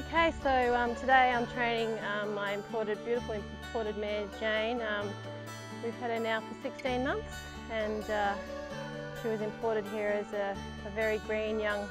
Okay, so today I'm training my beautiful imported mare Jane. We've had her now for 16 months, and she was imported here as a very green young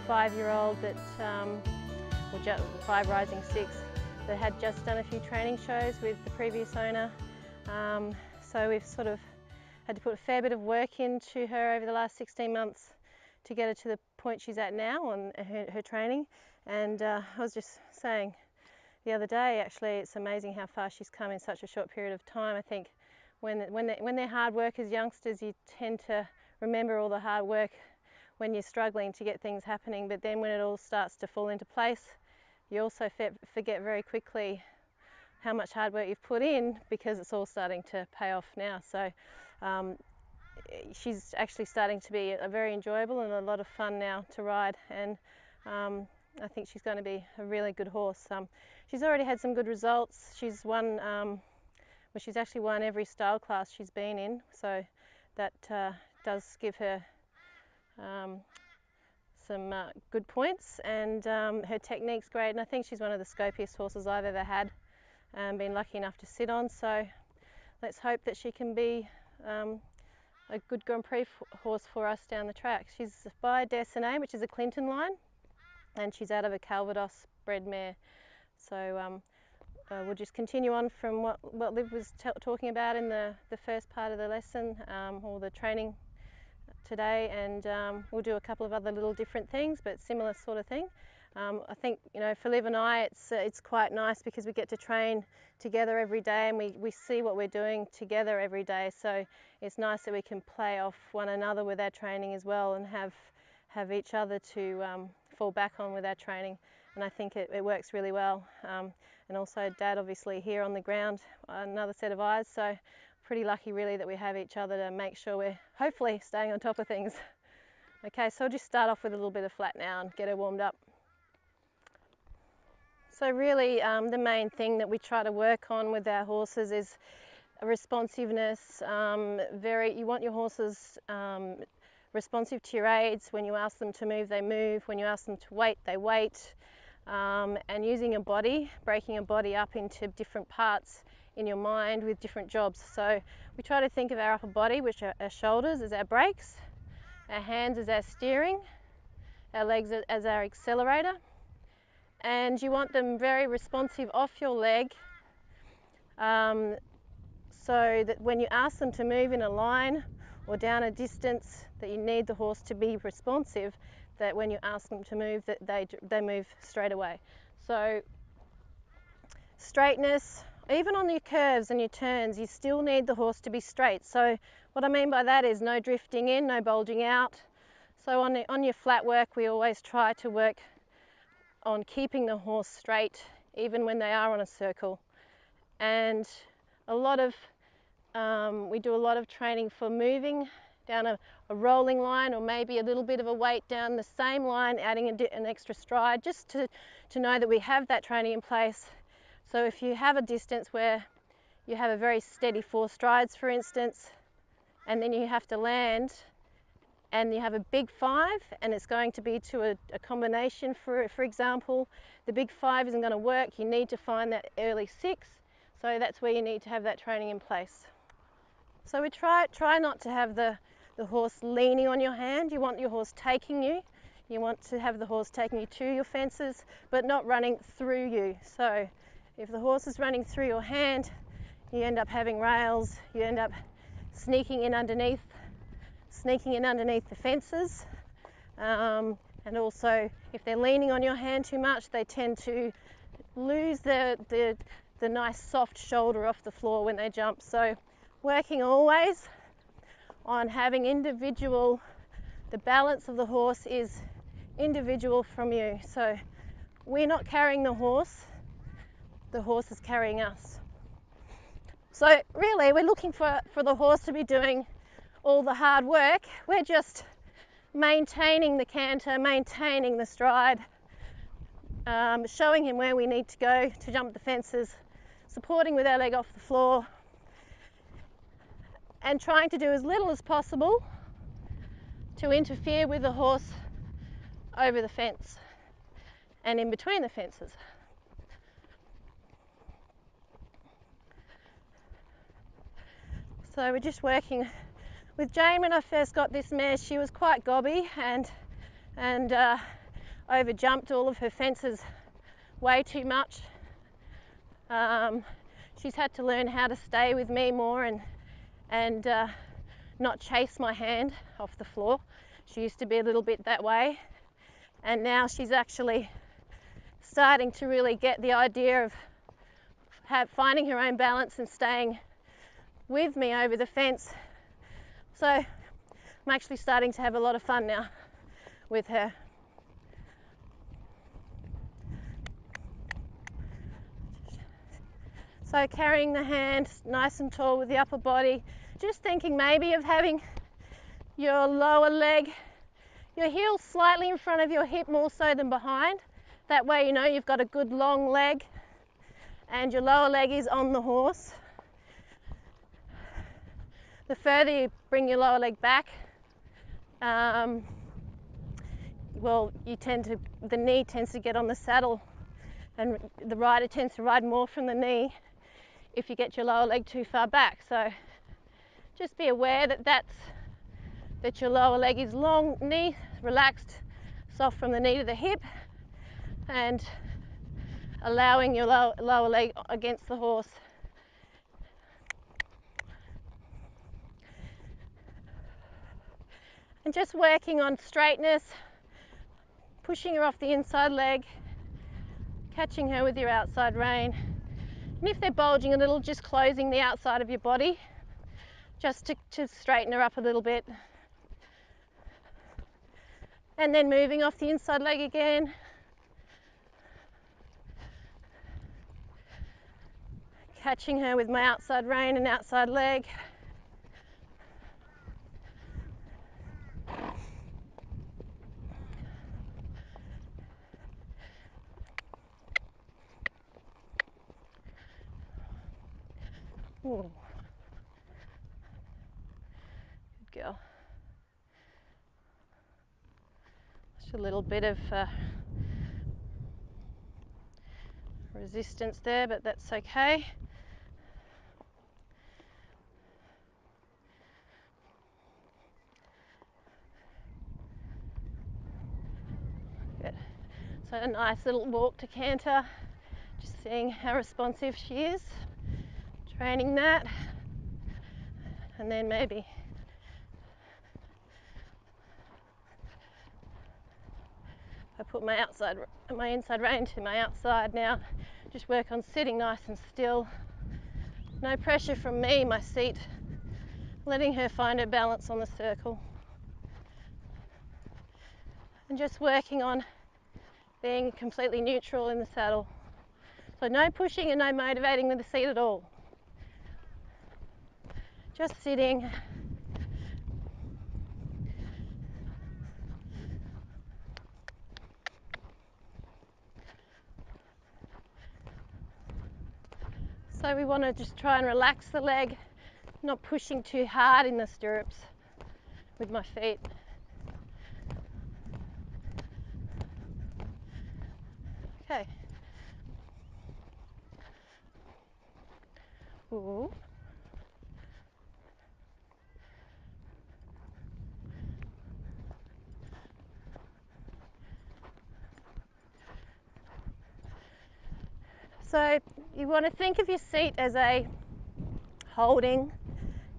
5-year-old that, or 5 rising 6, that had just done a few training shows with the previous owner. So we've sort of had to put a fair bit of work into her over the last 16 months to get her to the point she's at now on her training. And I was just saying the other day, actually, it's amazing how far she's come in such a short period of time. I think when they're hard work as youngsters, you tend to remember all the hard work when you're struggling to get things happening, but then when it all starts to fall into place, you also forget very quickly how much hard work you've put in, because it's all starting to pay off now. So she's actually starting to be very enjoyable and a lot of fun now to ride, and I think she's going to be a really good horse. She's already had some good results. She's won, well, she's actually won every style class she's been in, so that does give her some good points, and her technique's great, and I think she's one of the scopiest horses I've ever had and been lucky enough to sit on. So let's hope that she can be a good Grand Prix horse for us down the track. She's by Destinée, which is a Clinton line, and she's out of a Calvados bred mare. So we'll just continue on from what Liv was talking about in the first part of the lesson, or the training today, and we'll do a couple of other little different things, but similar sort of thing. I think, you know, for Liv and I, it's quite nice because we get to train together every day, and we see what we're doing together every day. So it's nice that we can play off one another with our training as well, and have each other to fall back on with our training. And I think it works really well. And also Dad obviously here on the ground, another set of eyes. So pretty lucky really that we have each other to make sure we're hopefully staying on top of things. Okay, so I'll just start off with a little bit of flat now and get her warmed up. So really the main thing that we try to work on with our horses is responsiveness. You want your horses responsive to your aids. When you ask them to move, they move. When you ask them to wait, they wait. And using a body, breaking a body up into different parts in your mind with different jobs. So we try to think of our upper body, which are our shoulders, as our brakes, our hands as our steering, our legs as our accelerator, and you want them very responsive off your leg, so that when you ask them to move in a line or down a distance, that you need the horse to be responsive, that when you ask them to move, that they move straight away. So straightness, even on your curves and your turns, you still need the horse to be straight. So what I mean by that is no drifting in, no bulging out. So on your flat work, we always try to work on keeping the horse straight even when they are on a circle. And we do a lot of training for moving down a rolling line, or maybe a little bit of a weight down the same line, adding an extra stride, just to know that we have that training in place. So if you have a distance where you have a very steady 4 strides, for instance, and then you have to land and you have a big 5, and it's going to be to a combination, for example, the big 5 isn't going to work. You need to find that early 6, so that's where you need to have that training in place. So we try not to have the horse leaning on your hand. You want your horse taking you. You want to have the horse taking you to your fences, but not running through you. So if the horse is running through your hand, you end up having rails, you end up sneaking in underneath the fences. And also, if they're leaning on your hand too much, they tend to lose the nice soft shoulder off the floor when they jump. So working always on having the balance of the horse is individual from you. So we're not carrying the horse is carrying us. So really, we're looking for the horse to be doing all the hard work. We're just maintaining the canter, maintaining the stride, showing him where we need to go to jump the fences, supporting with our leg off the floor, and trying to do as little as possible to interfere with the horse over the fence. and in between the fences. So we're just working with Jane. When I first got this mare, she was quite gobby and over jumped all of her fences way too much. She's had to learn how to stay with me more and not chase my hand off the floor. She used to be a little bit that way, and now she's actually starting to really get the idea of finding her own balance and staying with me over the fence. So I'm actually starting to have a lot of fun now with her. So carrying the hand nice and tall with the upper body, just thinking maybe of having your lower leg, your heel slightly in front of your hip more so than behind. That way you know you've got a good long leg and your lower leg is on the horse. The further you bring your lower leg back, well, the knee tends to get on the saddle and the rider tends to ride more from the knee if you get your lower leg too far back. So just be aware that your lower leg is long, knee relaxed, soft from the knee to the hip, and allowing your lower leg against the horse. And just working on straightness, pushing her off the inside leg, catching her with your outside rein. And if they're bulging a little, just closing the outside of your body just to straighten her up a little bit. And then moving off the inside leg again. Catching her with my outside rein and outside leg. Ooh. Good girl. Just a little bit of resistance there, but that's okay. Good. So a nice little walk to canter, just seeing how responsive she is, training that, and then maybe I put my inside rein to my outside now, just work on sitting nice and still, no pressure from me, my seat, letting her find her balance on the circle, and just working on being completely neutral in the saddle. So no pushing and no motivating with the seat at all. Just sitting. So we want to just try and relax the leg, not pushing too hard in the stirrups with my feet. Okay. Ooh. So you want to think of your seat as a holding,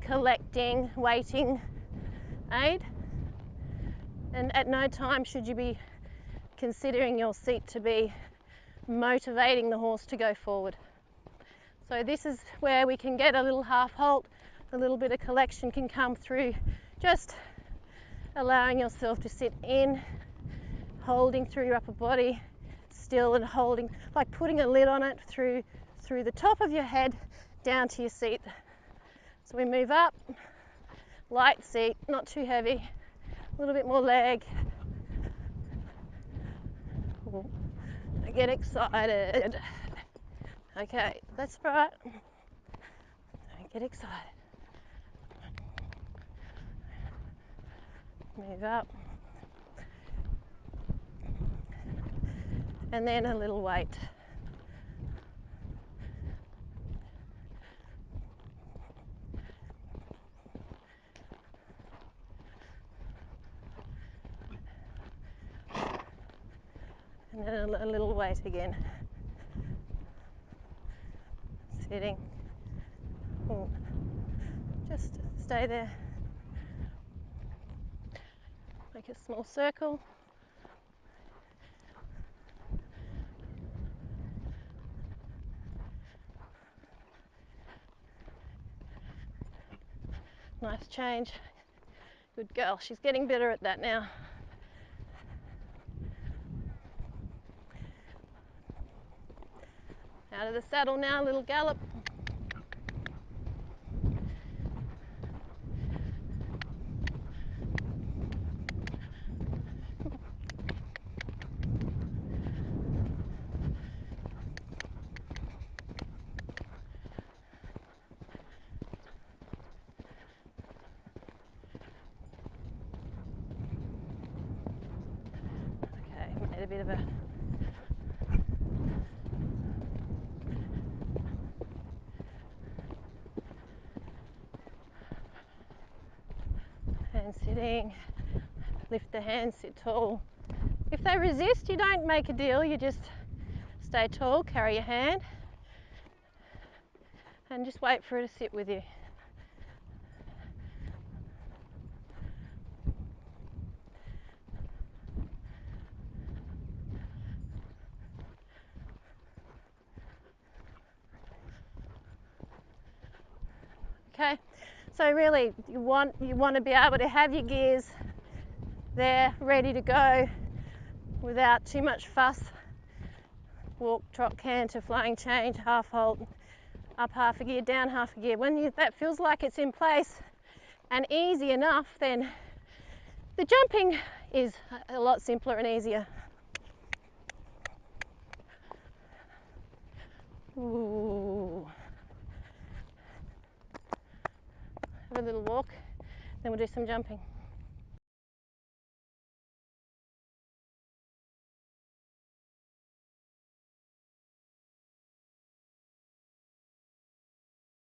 collecting, waiting aid, and at no time should you be considering your seat to be motivating the horse to go forward. So this is where we can get a little half halt, a little bit of collection can come through, just allowing yourself to sit in, holding through your upper body, still and holding, like putting a lid on it through the top of your head down to your seat. So we move up, light seat, not too heavy, a little bit more leg. Ooh, I get excited. Okay, that's right. Don't get excited. Move up. and then a little weight. And then a little weight again. Sitting. Ooh. Just stay there. Make a small circle. Nice change. Good girl. She's getting better at that now. Out of the saddle now, little gallop. Okay, made a bit of a hand sitting. Lift the hands, sit tall. If they resist, you don't make a deal, you just stay tall, carry your hand, and just wait for her to sit with you. Okay, so really you want to be able to have your gears there ready to go without too much fuss. Walk, trot, canter, flying change, half halt, up half a gear, down half a gear. When that feels like it's in place and easy enough, then the jumping is a lot simpler and easier. Ooh. Have a little walk, then we'll do some jumping.